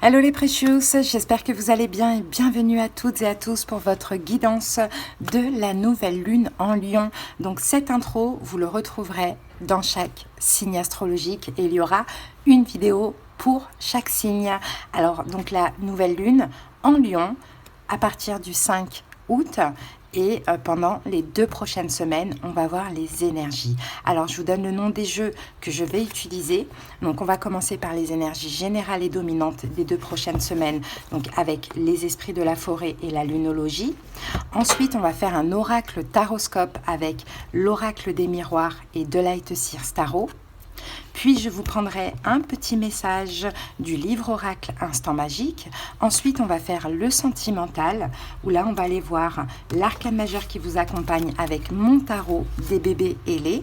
Hello les Precious, j'espère que vous allez bien et bienvenue à toutes et à tous pour votre guidance de la nouvelle lune en Lion. Donc cette intro, vous le retrouverez dans chaque signe astrologique et il y aura une vidéo pour chaque signe. Alors donc la nouvelle lune en Lion à partir du 5 août. Et pendant les 2 prochaines semaines, on va voir les énergies. Alors, je vous donne le nom des jeux que je vais utiliser. Donc, on va commencer par les énergies générales et dominantes des 2 prochaines semaines, donc avec les esprits de la forêt et la lunologie. Ensuite, on va faire un oracle taroscope avec l'oracle des miroirs et de Lightseer Tarot. Puis je vous prendrai un petit message du livre oracle Instant Magique. Ensuite, on va faire le sentimental, où là, on va aller voir l'arcane majeur qui vous accompagne avec mon tarot des bébés ailés.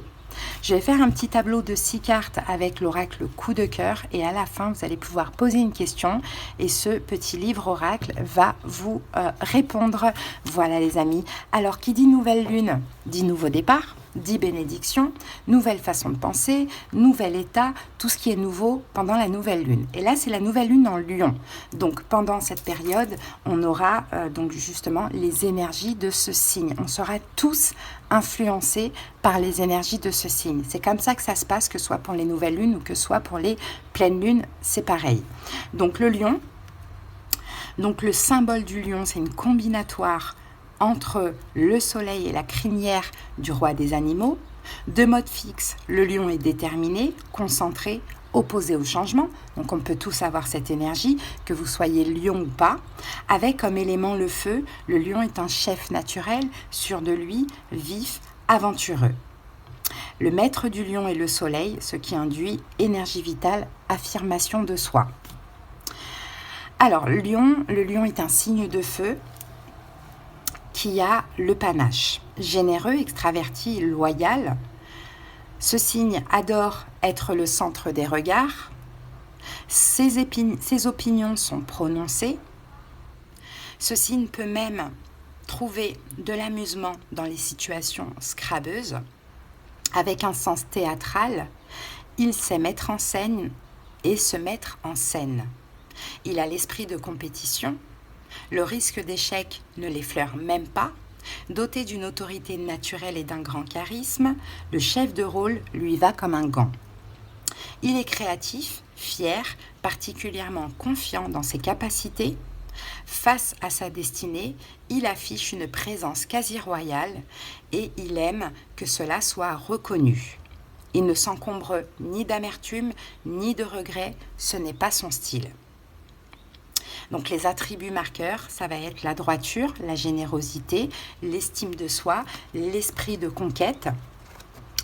Je vais faire un petit tableau de 6 cartes avec l'oracle coup de cœur et à la fin, vous allez pouvoir poser une question et ce petit livre oracle va vous répondre. Voilà les amis. Alors, qui dit nouvelle lune, dit nouveau départ, dit bénédiction, nouvelle façon de penser, nouvel état, tout ce qui est nouveau pendant la nouvelle lune. Et là, c'est la nouvelle lune en Lion. Donc, pendant cette période, on aura donc justement les énergies de ce signe. On sera tous influencés par les énergies de ce signe. C'est comme ça que ça se passe, que ce soit pour les nouvelles lunes ou que ce soit pour les pleines lunes, c'est pareil. Donc, le lion, donc le symbole du lion, c'est une combinatoire entre le soleil et la crinière du roi des animaux. De mode fixe, le lion est déterminé, concentré, opposé au changement. Donc on peut tous avoir cette énergie, que vous soyez lion ou pas. Avec comme élément le feu, le lion est un chef naturel, sûr de lui, vif, aventureux. Le maître du lion est le soleil, ce qui induit énergie vitale, affirmation de soi. Alors, le lion est un signe de feu qui a le panache. Généreux, extraverti, loyal. Ce signe adore être le centre des regards. Ses opinions sont prononcées. Ce signe peut même trouver de l'amusement dans les situations scrabeuses. Avec un sens théâtral, il sait mettre en scène et se mettre en scène. Il a l'esprit de compétition. Le risque d'échec ne l'effleure même pas. Doté d'une autorité naturelle et d'un grand charisme, le chef de rôle lui va comme un gant. Il est créatif, fier, particulièrement confiant dans ses capacités. Face à sa destinée, il affiche une présence quasi royale et il aime que cela soit reconnu. Il ne s'encombre ni d'amertume ni de regret, ce n'est pas son style. Donc les attributs marqueurs, ça va être la droiture, la générosité, l'estime de soi, l'esprit de conquête,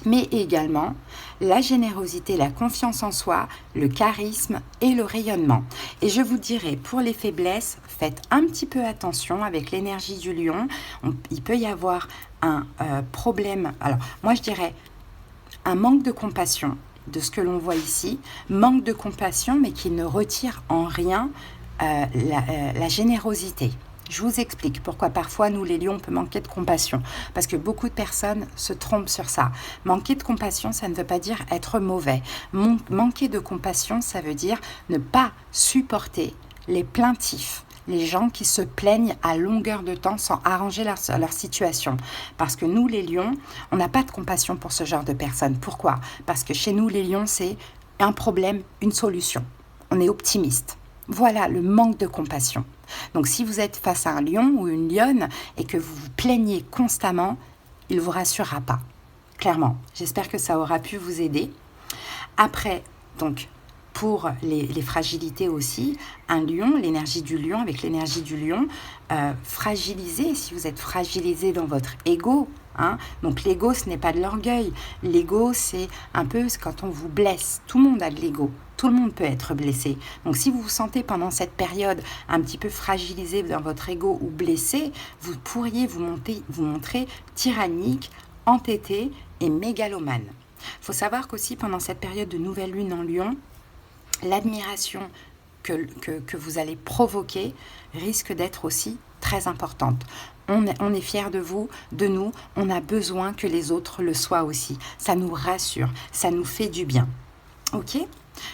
mais également la générosité, la confiance en soi, le charisme et le rayonnement. Et je vous dirais, pour les faiblesses, faites un petit peu attention avec l'énergie du lion. Il peut y avoir un problème, alors moi je dirais un manque de compassion de ce que l'on voit ici, manque de compassion mais qui ne retire en rien la générosité. Je vous explique pourquoi parfois nous les lions on peut manquer de compassion, parce que beaucoup de personnes se trompent sur ça. Manquer de compassion, ça ne veut pas dire être mauvais. Manquer de compassion, ça veut dire ne pas supporter les plaintifs, les gens qui se plaignent à longueur de temps sans arranger leur situation. Parce que nous les lions, on n'a pas de compassion pour ce genre de personnes. Pourquoi ? Parce que chez nous les lions, c'est un problème, une solution. On est optimiste. Voilà le manque de compassion. Donc si vous êtes face à un lion ou une lionne et que vous vous plaignez constamment, il ne vous rassurera pas. Clairement, j'espère que ça aura pu vous aider. Après, donc, pour les fragilités aussi, un lion, l'énergie du lion, avec l'énergie du lion, fragilisé, si vous êtes fragilisé dans votre ego, donc l'ego, ce n'est pas de l'orgueil. L'ego, c'est un peu quand on vous blesse. Tout le monde a de l'ego. Tout le monde peut être blessé. Donc si vous vous sentez pendant cette période un petit peu fragilisé dans votre ego ou blessé, vous pourriez vous montrer tyrannique, entêté et mégalomane. Il faut savoir qu'aussi pendant cette période de nouvelle lune en Lion, l'admiration que vous allez provoquer risque d'être aussi très importante. On est fiers de vous, de nous, on a besoin que les autres le soient aussi. Ça nous rassure, ça nous fait du bien. Ok ?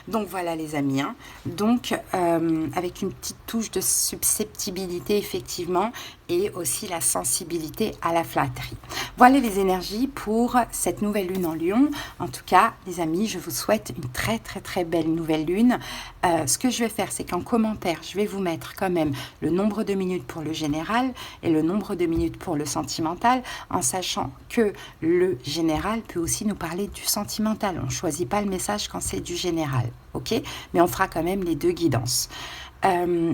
Donc voilà les amis, hein. Donc avec une petite touche de susceptibilité effectivement et aussi la sensibilité à la flatterie. Voilà les énergies pour cette nouvelle lune en Lion. En tout cas les amis, je vous souhaite une très belle nouvelle lune. Ce que je vais faire, c'est qu'en commentaire, je vais vous mettre quand même le nombre de minutes pour le général et le nombre de minutes pour le sentimental, en sachant que le général peut aussi nous parler du sentimental. On ne choisit pas le message quand c'est du général, ok? Mais on fera quand même les deux guidances.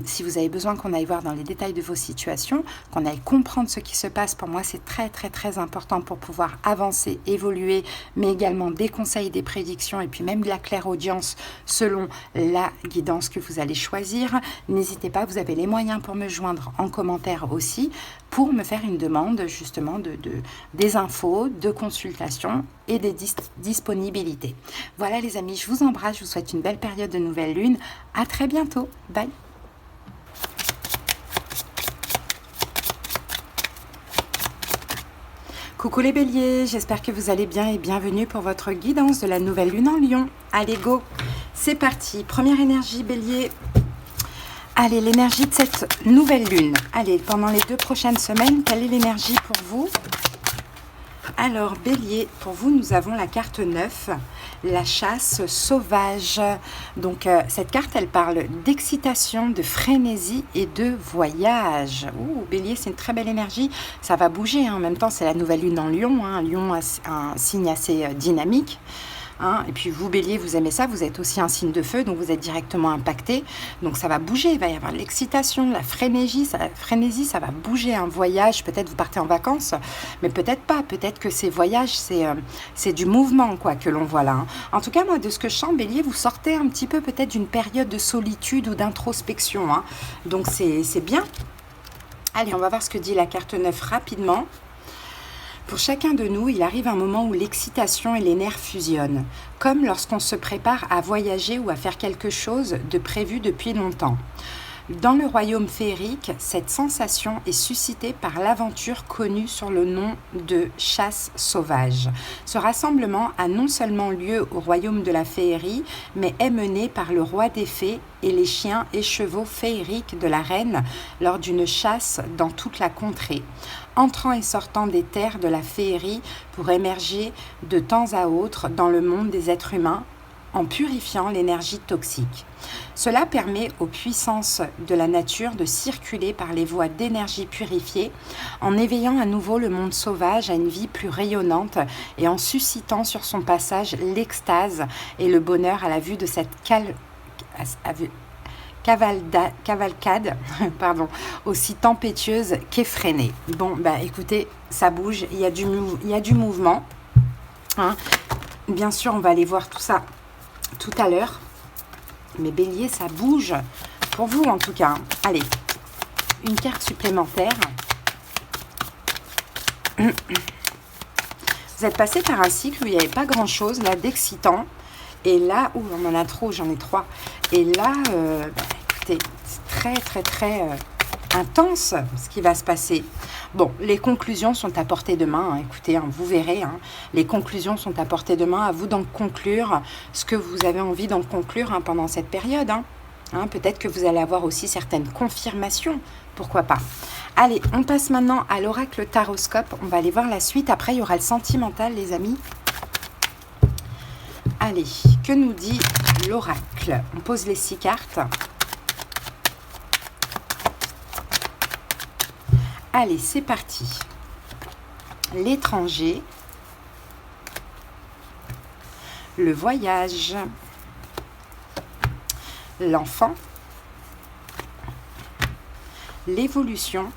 Si vous avez besoin qu'on aille voir dans les détails de vos situations, qu'on aille comprendre ce qui se passe, pour moi c'est très important pour pouvoir avancer, évoluer, mais également des conseils, des prédictions et puis même de la clairaudience selon la guidance que vous allez choisir. N'hésitez pas, vous avez les moyens pour me joindre en commentaire aussi, pour me faire une demande justement des infos, de consultations et des disponibilités. Voilà les amis, je vous embrasse, je vous souhaite une belle période de nouvelle lune. À très bientôt, bye. Coucou les béliers, j'espère que vous allez bien et bienvenue pour votre guidance de la nouvelle lune en Lion. Allez go, c'est parti, première énergie bélier. Allez, l'énergie de cette nouvelle lune. Allez, pendant les 2 prochaines semaines, quelle est l'énergie pour vous? Alors, bélier, pour vous, nous avons la carte 9, la chasse sauvage. Donc, cette carte, elle parle d'excitation, de frénésie et de voyage. Ouh, bélier, c'est une très belle énergie. Ça va bouger, hein. En même temps, c'est la nouvelle lune en Lion. Hein. Lion, un signe assez dynamique. Hein, et puis vous bélier, vous aimez ça, vous êtes aussi un signe de feu, donc vous êtes directement impacté, donc ça va bouger, il va y avoir de l'excitation, la frénésie, ça va bouger, un voyage, peut-être vous partez en vacances, mais peut-être pas, peut-être que ces voyages, c'est du mouvement quoi que l'on voit là. Hein. En tout cas, moi, de ce que je sens, bélier, vous sortez un petit peu peut-être d'une période de solitude ou d'introspection, hein. Donc c'est bien. Allez, on va voir ce que dit la carte 9 rapidement. Pour chacun de nous, il arrive un moment où l'excitation et les nerfs fusionnent, comme lorsqu'on se prépare à voyager ou à faire quelque chose de prévu depuis longtemps. Dans le royaume féerique, cette sensation est suscitée par l'aventure connue sur le nom de chasse sauvage. Ce rassemblement a non seulement lieu au royaume de la féerie, mais est mené par le roi des fées et les chiens et chevaux féeriques de la reine lors d'une chasse dans toute la contrée, entrant et sortant des terres de la féerie pour émerger de temps à autre dans le monde des êtres humains, en purifiant l'énergie toxique. Cela permet aux puissances de la nature de circuler par les voies d'énergie purifiée, en éveillant à nouveau le monde sauvage à une vie plus rayonnante et en suscitant sur son passage l'extase et le bonheur à la vue de cette cavalcade aussi tempétueuse qu'effrénée. Bon, bah écoutez, ça bouge, il y a du mouvement. Hein. Bien sûr, on va aller voir tout ça tout à l'heure. Mais bélier, ça bouge. Pour vous, en tout cas. Allez, une carte supplémentaire. Vous êtes passé par un cycle où il n'y avait pas grand-chose, là, d'excitant. Et là, on en a trop, j'en ai 3. Et là, écoutez, c'est très intense ce qui va se passer. Bon, les conclusions sont à portée de main. Hein. Écoutez, hein, vous verrez. Hein, les conclusions sont à portée de main. À vous d'en conclure ce que vous avez envie d'en conclure hein, pendant cette période. Hein. Hein, peut-être que vous allez avoir aussi certaines confirmations. Pourquoi pas. Allez, on passe maintenant à l'oracle taroscope. On va aller voir la suite. Après, il y aura le sentimental, les amis. Allez, que nous dit l'oracle? On pose les 6 cartes. Allez, c'est parti. L'étranger, le voyage, l'enfant, l'évolution,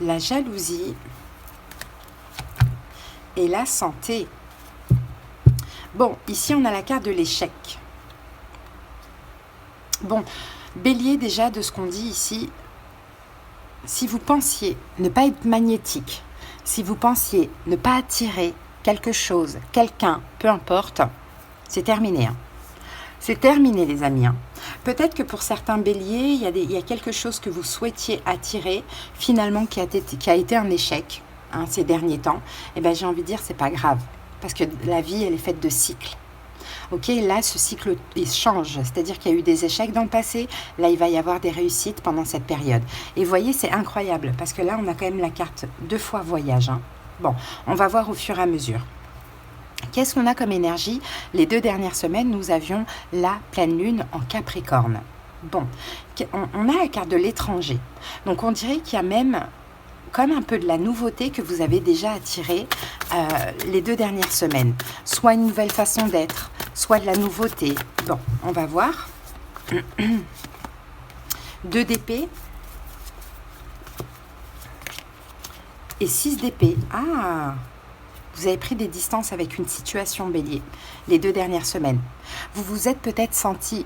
la jalousie et la santé. Bon, ici on a la carte de l'échec. Bon, bélier déjà de ce qu'on dit ici, si vous pensiez ne pas être magnétique, si vous pensiez ne pas attirer quelque chose, quelqu'un, peu importe, c'est terminé. Hein. C'est terminé les amis. Hein. Peut-être que pour certains béliers, il y a quelque chose que vous souhaitiez attirer, finalement qui a été un échec hein, ces derniers temps. Et bien j'ai envie de dire, c'est pas grave. Parce que la vie, elle est faite de cycles. Ok, là, ce cycle, il change. C'est-à-dire qu'il y a eu des échecs dans le passé. Là, il va y avoir des réussites pendant cette période. Et vous voyez, c'est incroyable. Parce que là, on a quand même la carte 2 fois voyage. Hein. Bon, on va voir au fur et à mesure. Qu'est-ce qu'on a comme énergie? Les 2 dernières semaines, nous avions la pleine lune en Capricorne. Bon, on a la carte de l'étranger. Donc, on dirait qu'il y a même comme un peu de la nouveauté que vous avez déjà attirée les 2 dernières semaines. Soit une nouvelle façon d'être, soit de la nouveauté. Bon, on va voir. 2 d'épée et 6 d'épée. Ah, vous avez pris des distances avec une situation, Bélier, les 2 dernières semaines. Vous vous êtes peut-être senti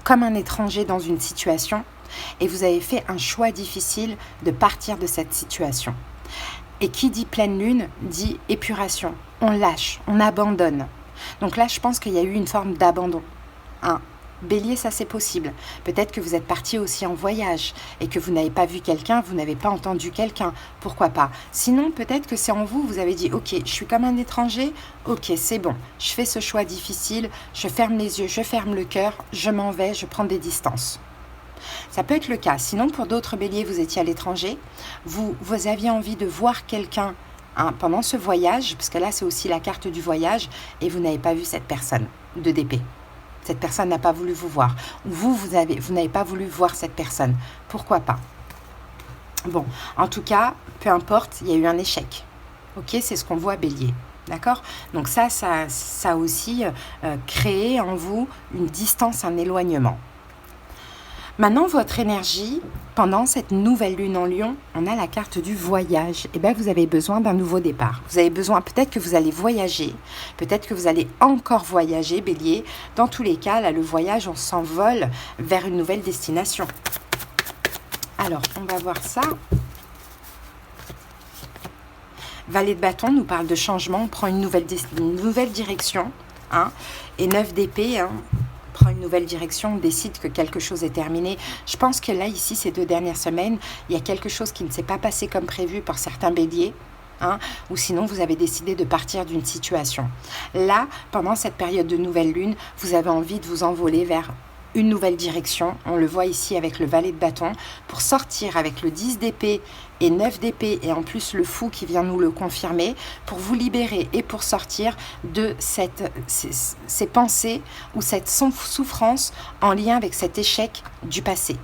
comme un étranger dans une situation et vous avez fait un choix difficile de partir de cette situation. Et qui dit pleine lune dit épuration. On lâche, on abandonne. Donc là, je pense qu'il y a eu une forme d'abandon. Hein. Bélier, ça c'est possible. Peut-être que vous êtes parti aussi en voyage et que vous n'avez pas vu quelqu'un, vous n'avez pas entendu quelqu'un. Pourquoi pas? Sinon, peut-être que c'est en vous, vous avez dit, ok, je suis comme un étranger, ok, c'est bon, je fais ce choix difficile, je ferme les yeux, je ferme le cœur, je m'en vais, je prends des distances. Ça peut être le cas. Sinon, pour d'autres béliers, vous étiez à l'étranger, vous aviez envie de voir quelqu'un pendant ce voyage, parce que là, c'est aussi la carte du voyage, et vous n'avez pas vu cette personne de d'épée. Cette personne n'a pas voulu vous voir. Ou vous n'avez pas voulu voir cette personne. Pourquoi pas? Bon, en tout cas, peu importe, il y a eu un échec. Ok, c'est ce qu'on voit Bélier. D'accord? Donc ça a aussi créé en vous une distance, un éloignement. Maintenant, votre énergie, pendant cette nouvelle lune en Lion, on a la carte du voyage. Et bien, vous avez besoin d'un nouveau départ. Vous avez besoin, peut-être que vous allez voyager, peut-être que vous allez encore voyager, Bélier. Dans tous les cas, là, le voyage, on s'envole vers une nouvelle destination. Alors, on va voir ça. Valet de bâton nous parle de changement, on prend une nouvelle direction. Hein, et 9 d'épée, hein, prend une nouvelle direction, on décide que quelque chose est terminé. Je pense que là, ici, ces 2 dernières semaines, il y a quelque chose qui ne s'est pas passé comme prévu par certains béliers, hein, ou sinon vous avez décidé de partir d'une situation. Là, pendant cette période de nouvelle lune, vous avez envie de vous envoler vers une nouvelle direction. On le voit ici avec le valet de bâton, pour sortir avec le 10 d'épée et 9 d'épée, et en plus le fou qui vient nous le confirmer, pour vous libérer et pour sortir de ces pensées ou cette souffrance en lien avec cet échec du passé,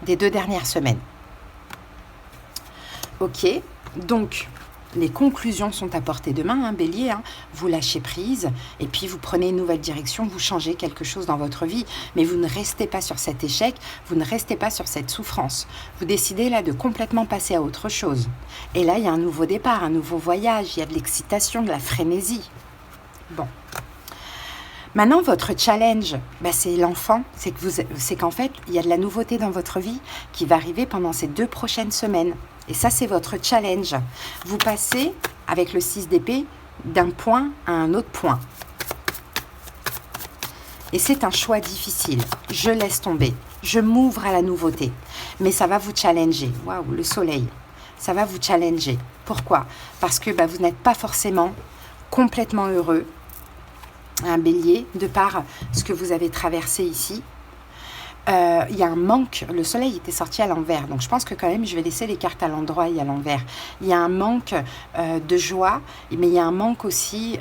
des 2 dernières semaines. Ok, donc les conclusions sont à portée de main, hein, Bélier, hein. Vous lâchez prise et puis vous prenez une nouvelle direction, vous changez quelque chose dans votre vie, mais vous ne restez pas sur cet échec, vous ne restez pas sur cette souffrance. Vous décidez là de complètement passer à autre chose. Et là, il y a un nouveau départ, un nouveau voyage, il y a de l'excitation, de la frénésie. Bon. Maintenant, votre challenge, c'est l'enfant, c'est qu'en fait, il y a de la nouveauté dans votre vie qui va arriver pendant ces 2 prochaines semaines. Et ça, c'est votre challenge. Vous passez, avec le 6 d'épée, d'un point à un autre point. Et c'est un choix difficile. Je laisse tomber. Je m'ouvre à la nouveauté. Mais ça va vous challenger. Waouh, le soleil. Ça va vous challenger. Pourquoi? Parce que vous n'êtes pas forcément complètement heureux, un bélier, de par ce que vous avez traversé ici. Il y a un manque, le soleil était sorti à l'envers, donc je pense que quand même je vais laisser les cartes à l'endroit et à l'envers. Il y a un manque de joie, mais il y a un manque aussi,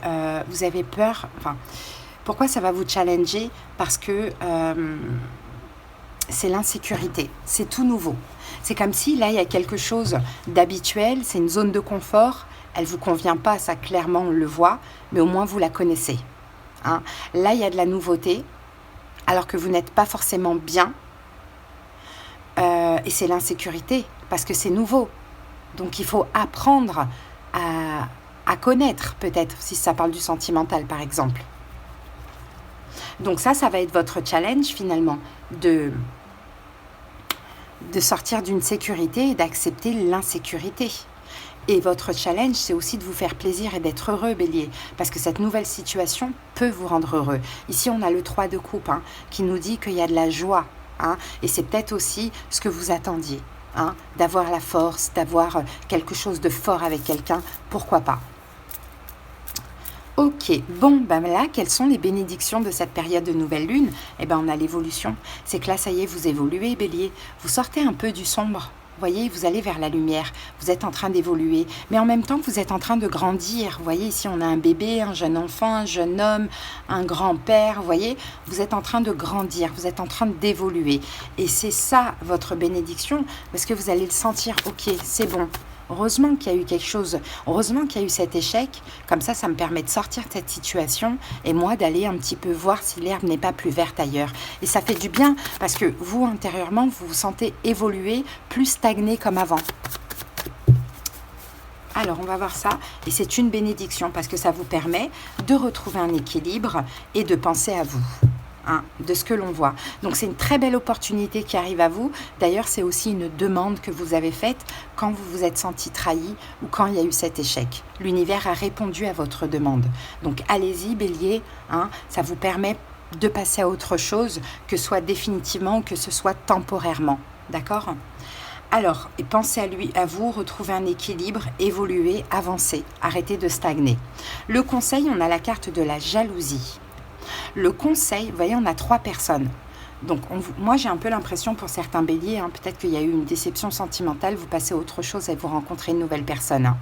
vous avez peur, pourquoi ça va vous challenger? Parce que c'est l'insécurité, c'est tout nouveau. C'est comme si là il y a quelque chose d'habituel, c'est une zone de confort, elle ne vous convient pas, ça clairement on le voit, mais au moins vous la connaissez. Hein. Là il y a de la nouveauté, alors que vous n'êtes pas forcément bien, et c'est l'insécurité, parce que c'est nouveau. Donc il faut apprendre à connaître, peut-être, si ça parle du sentimental, par exemple. Donc ça va être votre challenge, finalement, de sortir d'une sécurité et d'accepter l'insécurité. Et votre challenge, c'est aussi de vous faire plaisir et d'être heureux, Bélier, parce que cette nouvelle situation peut vous rendre heureux. Ici, on a le 3 de coupe, hein, qui nous dit qu'il y a de la joie, hein, et c'est peut-être aussi ce que vous attendiez, hein, d'avoir la force, d'avoir quelque chose de fort avec quelqu'un, pourquoi pas. Ok, bon, ben là, quelles sont les bénédictions de cette période de nouvelle lune? Eh ben, on a l'évolution. C'est que là, ça y est, vous évoluez, Bélier. Vous sortez un peu du sombre. Vous voyez, vous allez vers la lumière. Vous êtes en train d'évoluer. Mais en même temps, vous êtes en train de grandir. Vous voyez, ici, on a un bébé, un jeune enfant, un jeune homme, un grand-père. Vous voyez, vous êtes en train de grandir. Vous êtes en train d'évoluer. Et c'est ça, votre bénédiction, parce que vous allez le sentir. Ok, c'est bon. Heureusement qu'il y a eu quelque chose, heureusement qu'il y a eu cet échec, comme ça me permet de sortir de cette situation et moi d'aller un petit peu voir si l'herbe n'est pas plus verte ailleurs. Et ça fait du bien parce que vous, intérieurement, vous vous sentez évoluer, plus stagner comme avant. Alors, on va voir ça, et c'est une bénédiction parce que ça vous permet de retrouver un équilibre et de penser à vous. Hein, de ce que l'on voit. Donc c'est une très belle opportunité qui arrive à vous. D'ailleurs, c'est aussi une demande que vous avez faite quand vous vous êtes senti trahi ou quand il y a eu cet échec. L'univers a répondu à votre demande. Donc allez-y, Bélier, hein, ça vous permet de passer à autre chose, que ce soit définitivement ou que ce soit temporairement. D'accord ? Alors, et pensez à vous, retrouver un équilibre, évoluer, avancer, arrêtez de stagner. Le conseil, on a la carte de la jalousie. Le conseil, vous voyez, on a 3 personnes. Donc, moi, j'ai un peu l'impression pour certains béliers, hein, peut-être qu'il y a eu une déception sentimentale, vous passez à autre chose et vous rencontrez une nouvelle personne, hein,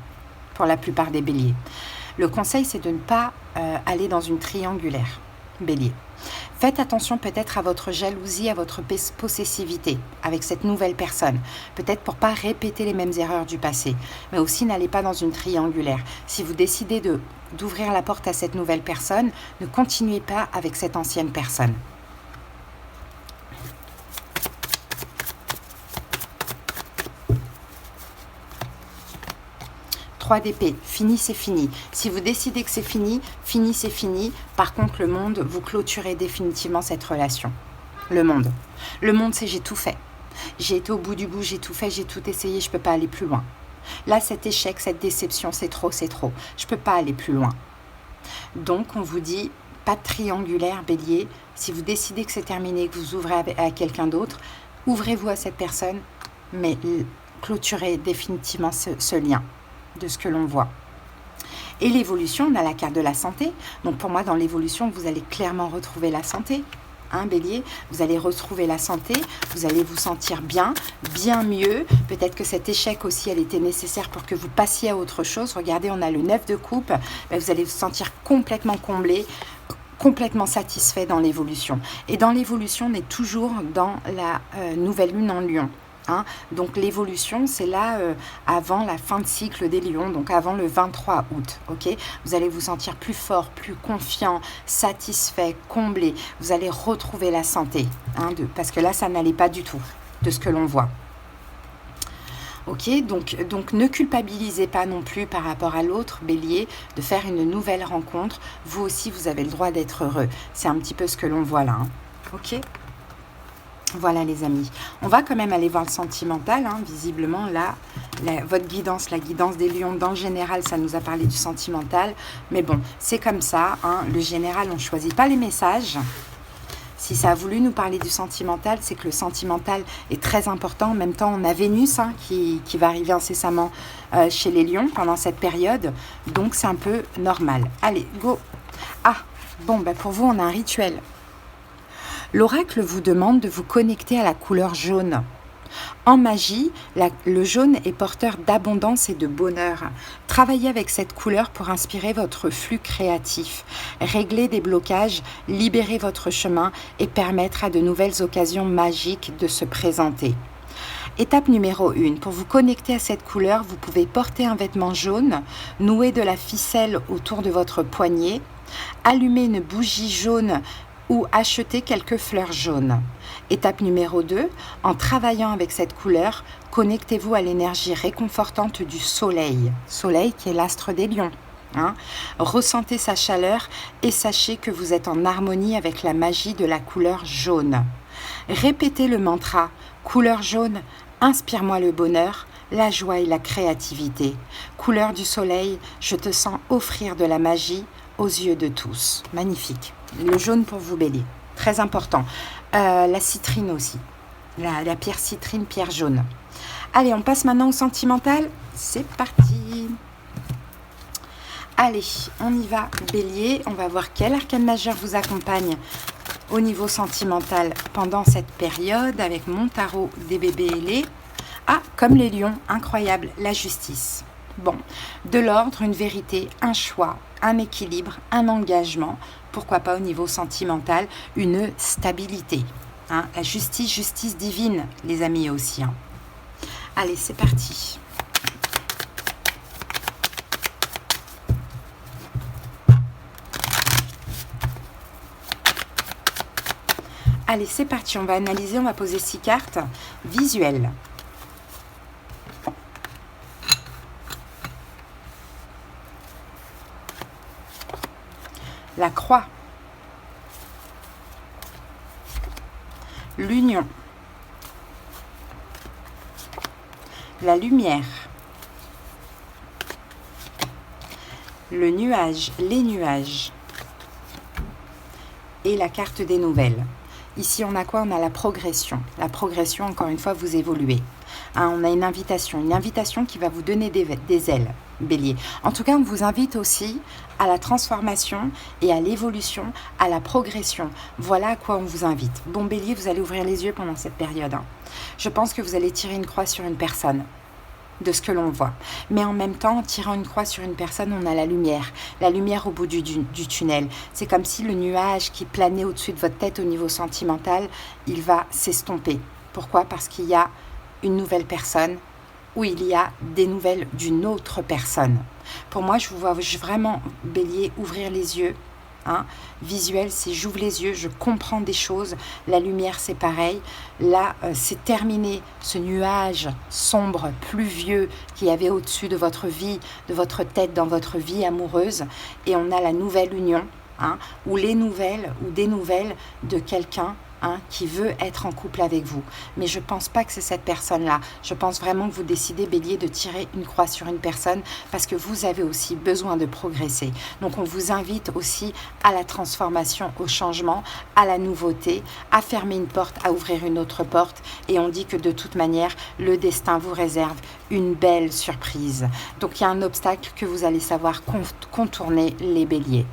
pour la plupart des béliers. Le conseil, c'est de ne pas aller dans une triangulaire, bélier. Faites attention peut-être à votre jalousie, à votre possessivité avec cette nouvelle personne. Peut-être pour ne pas répéter les mêmes erreurs du passé. Mais aussi, n'allez pas dans une triangulaire. Si vous décidez d'ouvrir la porte à cette nouvelle personne, ne continuez pas avec cette ancienne personne. D'épée, fini c'est fini. Si vous décidez que c'est fini, fini c'est fini. Par contre, le monde, vous clôturez définitivement cette relation. Le monde, c'est j'ai tout fait. J'ai été au bout du bout, j'ai tout fait, j'ai tout essayé, je ne peux pas aller plus loin. Là, cet échec, cette déception, c'est trop. Je ne peux pas aller plus loin. Donc, on vous dit, pas de triangulaire, bélier. Si vous décidez que c'est terminé, que vous ouvrez à quelqu'un d'autre, ouvrez-vous à cette personne, mais clôturez définitivement ce lien de ce que l'on voit. Et l'évolution, on a la carte de la santé. Donc pour moi, dans l'évolution, vous allez clairement retrouver la santé. Hein, bélier, vous allez retrouver la santé, vous allez vous sentir bien mieux. Peut-être que cet échec aussi, elle était nécessaire pour que vous passiez à autre chose. Regardez, on a le 9 de coupe. Vous allez vous sentir complètement comblé, complètement satisfait dans l'évolution. Et dans l'évolution, on est toujours dans la nouvelle lune en Lion. Hein, donc l'évolution, c'est là avant la fin de cycle des lions, donc avant le 23 août. Okay, vous allez vous sentir plus fort, plus confiant, satisfait, comblé. Vous allez retrouver la santé, hein, parce que là, ça n'allait pas du tout de ce que l'on voit. Ok, donc ne culpabilisez pas non plus par rapport à l'autre, bélier, de faire une nouvelle rencontre. Vous aussi, vous avez le droit d'être heureux. C'est un petit peu ce que l'on voit là. Hein. Ok. Voilà les amis, on va quand même aller voir le sentimental, hein. Visiblement là, votre guidance, la guidance des lions dans le général, ça nous a parlé du sentimental, mais bon, c'est comme ça, hein. Le général, on ne choisit pas les messages. Si ça a voulu nous parler du sentimental, c'est que le sentimental est très important. En même temps, on a Vénus, hein, qui va arriver incessamment chez les lions pendant cette période, donc c'est un peu normal. Allez, go. Ah, bon, ben pour vous, on a un rituel. L'oracle vous demande de vous connecter à la couleur jaune. En magie, le jaune est porteur d'abondance et de bonheur. Travaillez avec cette couleur pour inspirer votre flux créatif, régler des blocages, libérer votre chemin et permettre à de nouvelles occasions magiques de se présenter. Étape numéro 1, pour vous connecter à cette couleur, vous pouvez porter un vêtement jaune, nouer de la ficelle autour de votre poignet, allumer une bougie jaune ou acheter quelques fleurs jaunes. Étape numéro 2, en travaillant avec cette couleur, connectez-vous à l'énergie réconfortante du soleil. Soleil qui est l'astre des lions. Hein. Ressentez sa chaleur et sachez que vous êtes en harmonie avec la magie de la couleur jaune. Répétez le mantra « Couleur jaune, inspire-moi le bonheur, la joie et la créativité. Couleur du soleil, je te sens offrir de la magie aux yeux de tous. » Magnifique. Le jaune pour vous, bélier. Très important. La citrine aussi. La pierre citrine, pierre jaune. Allez, on passe maintenant au sentimental. C'est parti. Allez, on y va, Bélier. On va voir quel arcane majeur vous accompagne au niveau sentimental pendant cette période avec mon tarot des bébés ailés. Ah, comme les lions, incroyable, la justice. Bon, de l'ordre, une vérité, un choix, un équilibre, un engagement. Pourquoi pas au niveau sentimental, une stabilité. Hein, la justice, justice divine, les amis aussi. Hein. Allez, c'est parti. Allez, c'est parti, on va analyser, on va poser 6 cartes visuelles. La croix. L'union. La lumière. Le nuage, les nuages. Et la carte des nouvelles. Ici, on a quoi? On a la progression. La progression, encore une fois, vous évoluez. Hein, on a une invitation qui va vous donner des ailes, Bélier. En tout cas, on vous invite aussi à la transformation et à l'évolution, à la progression. Voilà à quoi on vous invite. Bon, Bélier, vous allez ouvrir les yeux pendant cette période. Hein. Je pense que vous allez tirer une croix sur une personne, de ce que l'on voit. Mais en même temps, en tirant une croix sur une personne, on a la lumière au bout du tunnel. C'est comme si le nuage qui planait au-dessus de votre tête au niveau sentimental, il va s'estomper. Pourquoi? Parce qu'il y a une nouvelle personne ou il y a des nouvelles d'une autre personne. Pour moi, je vous vois vraiment, Bélier, ouvrir les yeux. Hein. Visuel, c'est j'ouvre les yeux, je comprends des choses. La lumière, c'est pareil. Là, c'est terminé ce nuage sombre, pluvieux qu'il y avait au-dessus de votre vie, de votre tête, dans votre vie amoureuse. Et on a la nouvelle union, hein, ou les nouvelles, ou des nouvelles de quelqu'un, hein, qui veut être en couple avec vous. Mais je ne pense pas que c'est cette personne-là. Je pense vraiment que vous décidez, Bélier, de tirer une croix sur une personne parce que vous avez aussi besoin de progresser. Donc, on vous invite aussi à la transformation, au changement, à la nouveauté, à fermer une porte, à ouvrir une autre porte. Et on dit que de toute manière, le destin vous réserve une belle surprise. Donc, il y a un obstacle que vous allez savoir contourner, les Béliers.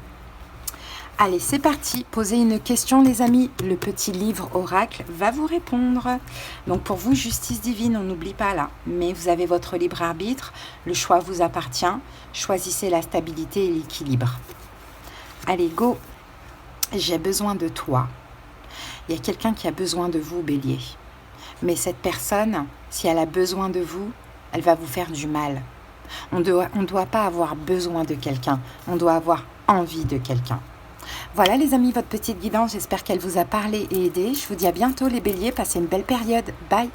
Allez, c'est parti. Posez une question, les amis. Le petit livre oracle va vous répondre. Donc, pour vous, justice divine, on n'oublie pas là. Mais vous avez votre libre arbitre. Le choix vous appartient. Choisissez la stabilité et l'équilibre. Allez, go. J'ai besoin de toi. Il y a quelqu'un qui a besoin de vous, Bélier. Mais cette personne, si elle a besoin de vous, elle va vous faire du mal. On ne doit pas avoir besoin de quelqu'un. On doit avoir envie de quelqu'un. Voilà les amis, votre petite guidance, j'espère qu'elle vous a parlé et aidé. Je vous dis à bientôt les béliers, passez une belle période. Bye!